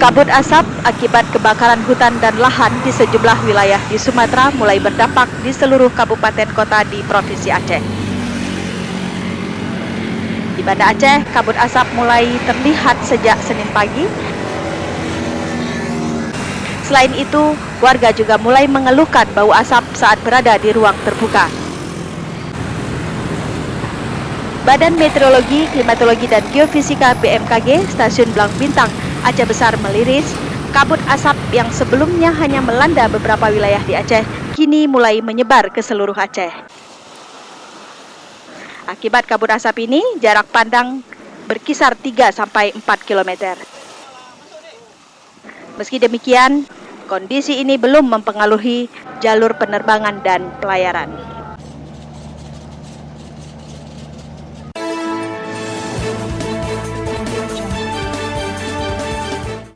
Kabut asap akibat kebakaran hutan dan lahan di sejumlah wilayah di Sumatera mulai berdampak di seluruh kabupaten kota di Provinsi Aceh. Di Banda Aceh, kabut asap mulai terlihat sejak Senin pagi. Selain itu, warga juga mulai mengeluhkan bau asap saat berada di ruang terbuka. Badan Meteorologi, Klimatologi, dan Geofisika BMKG Stasiun Belang Bintang Aceh Besar meliris, kabut asap yang sebelumnya hanya melanda beberapa wilayah di Aceh, kini mulai menyebar ke seluruh Aceh. Akibat kabut asap ini, jarak pandang berkisar 3-4 km. Meski demikian, kondisi ini belum mempengaruhi jalur penerbangan dan pelayaran.